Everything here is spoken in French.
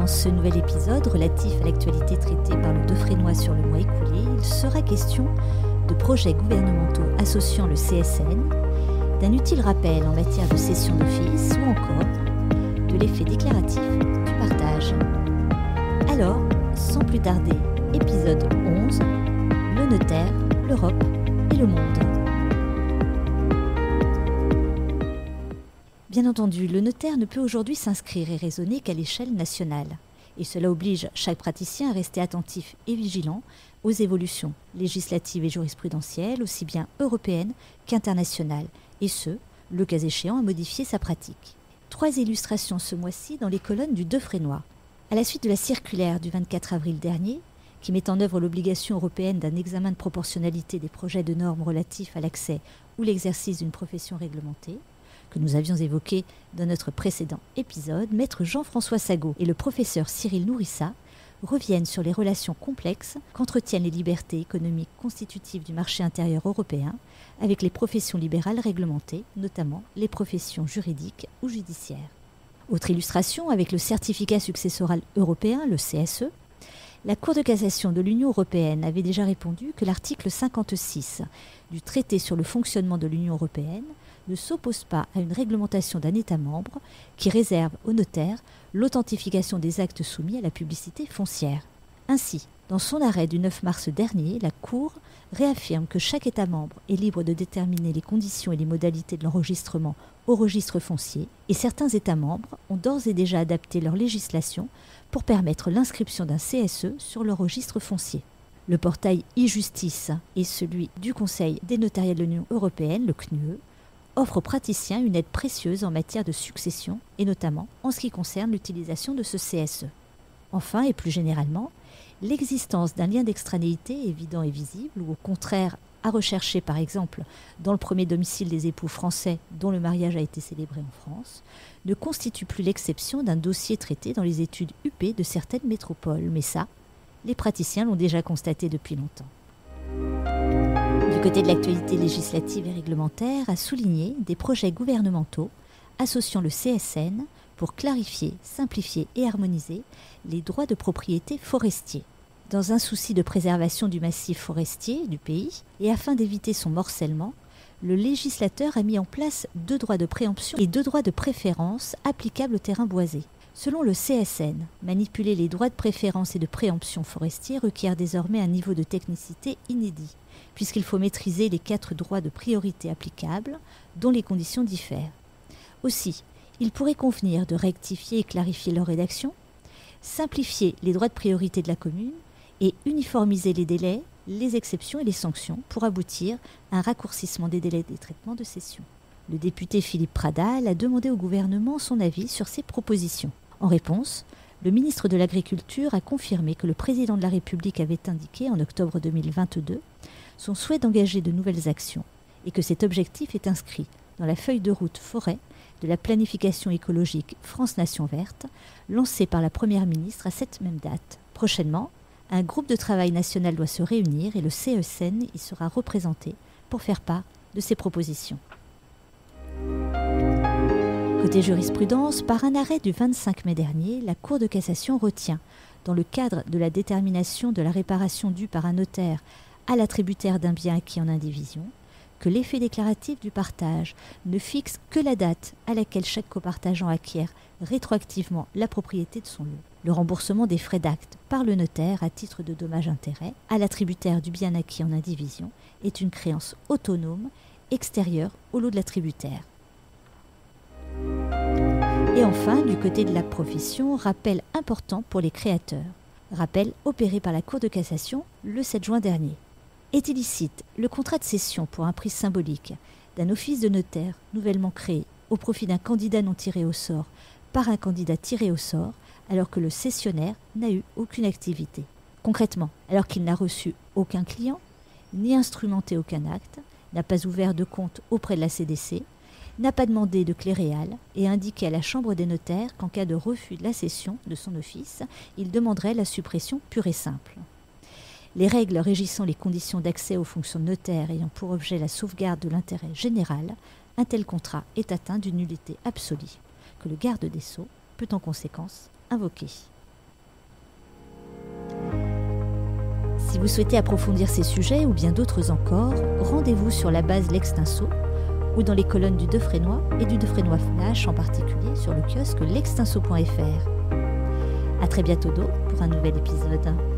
Dans ce nouvel épisode relatif à l'actualité traitée par le Defrénois sur le mois écoulé, il sera question de projets gouvernementaux associant le CSN, d'un utile rappel en matière de cession d'office ou encore de l'effet déclaratif du partage. Alors, sans plus tarder, épisode 11, le notaire, l'Europe et le monde. Bien entendu, le notaire ne peut aujourd'hui s'inscrire et raisonner qu'à l'échelle nationale. Et cela oblige chaque praticien à rester attentif et vigilant aux évolutions législatives et jurisprudentielles, aussi bien européennes qu'internationales, et ce, le cas échéant, à modifier sa pratique. 3 illustrations ce mois-ci dans les colonnes du Defrénois. À la suite de la circulaire du 24 avril dernier, qui met en œuvre l'obligation européenne d'un examen de proportionnalité des projets de normes relatifs à l'accès ou l'exercice d'une profession réglementée, que nous avions évoqué dans notre précédent épisode, maître Jean-François Sagot et le professeur Cyril Nourissa reviennent sur les relations complexes qu'entretiennent les libertés économiques constitutives du marché intérieur européen avec les professions libérales réglementées, notamment les professions juridiques ou judiciaires. Autre illustration avec le certificat successoral européen, le CSE, la Cour de cassation de l'Union européenne avait déjà répondu que l'article 56 du traité sur le fonctionnement de l'Union européenne ne s'oppose pas à une réglementation d'un État membre qui réserve aux notaires l'authentification des actes soumis à la publicité foncière. Ainsi, dans son arrêt du 9 mars dernier, la Cour réaffirme que chaque État membre est libre de déterminer les conditions et les modalités de l'enregistrement au registre foncier, et certains États membres ont d'ores et déjà adapté leur législation pour permettre l'inscription d'un CSE sur le registre foncier. Le portail e-justice et celui du Conseil des notariats de l'Union européenne, le CNUE, offre aux praticiens une aide précieuse en matière de succession et notamment en ce qui concerne l'utilisation de ce CSE. Enfin et plus généralement, l'existence d'un lien d'extranéité évident et visible ou au contraire à rechercher par exemple dans le premier domicile des époux français dont le mariage a été célébré en France, ne constitue plus l'exception d'un dossier traité dans les études UP de certaines métropoles. Mais ça, les praticiens l'ont déjà constaté depuis longtemps. Du côté de l'actualité législative et réglementaire, à souligner des projets gouvernementaux associant le CSN pour clarifier, simplifier et harmoniser les droits de propriété forestiers. Dans un souci de préservation du massif forestier du pays et afin d'éviter son morcellement, le législateur a mis en place 2 droits de préemption et 2 droits de préférence applicables aux terrains boisés. Selon le CSN, manipuler les droits de préférence et de préemption forestiers requiert désormais un niveau de technicité inédit, puisqu'il faut maîtriser les 4 droits de priorité applicables, dont les conditions diffèrent. Aussi, il pourrait convenir de rectifier et clarifier leur rédaction, simplifier les droits de priorité de la commune et uniformiser les délais, les exceptions et les sanctions pour aboutir à un raccourcissement des délais des traitements de cession. Le député Philippe Pradal a demandé au gouvernement son avis sur ces propositions. En réponse, le ministre de l'Agriculture a confirmé que le président de la République avait indiqué en octobre 2022 son souhait d'engager de nouvelles actions et que cet objectif est inscrit dans la feuille de route forêt de la planification écologique France Nation Verte lancée par la Première ministre à cette même date. Prochainement, un groupe de travail national doit se réunir et le CSN y sera représenté pour faire part de ses propositions. Côté jurisprudence, par un arrêt du 25 mai dernier, la Cour de cassation retient, dans le cadre de la détermination de la réparation due par un notaire à l'attributaire d'un bien acquis en indivision, que l'effet déclaratif du partage ne fixe que la date à laquelle chaque copartageant acquiert rétroactivement la propriété de son lot. Le remboursement des frais d'acte par le notaire à titre de dommages-intérêts à l'attributaire du bien acquis en indivision est une créance autonome extérieure au lot de l'attributaire. Et enfin, du côté de la profession, rappel important pour les créateurs. Rappel opéré par la Cour de cassation le 7 juin dernier. Est illicite le contrat de cession pour un prix symbolique d'un office de notaire nouvellement créé au profit d'un candidat non tiré au sort par un candidat tiré au sort alors que le cessionnaire n'a eu aucune activité. Concrètement, alors qu'il n'a reçu aucun client, ni instrumenté aucun acte, n'a pas ouvert de compte auprès de la CDC, n'a pas demandé de clé réale et a indiqué à la Chambre des notaires qu'en cas de refus de la cession de son office, il demanderait la suppression pure et simple. Les règles régissant les conditions d'accès aux fonctions de notaire ayant pour objet la sauvegarde de l'intérêt général, un tel contrat est atteint d'une nullité absolue, que le garde des Sceaux peut en conséquence invoquer. Si vous souhaitez approfondir ces sujets ou bien d'autres encore, rendez-vous sur la base L'Extinso ou dans les colonnes du Defrénois et du Defrénois Flash, en particulier sur le kiosque l'extinso.fr. À très bientôt pour un nouvel épisode.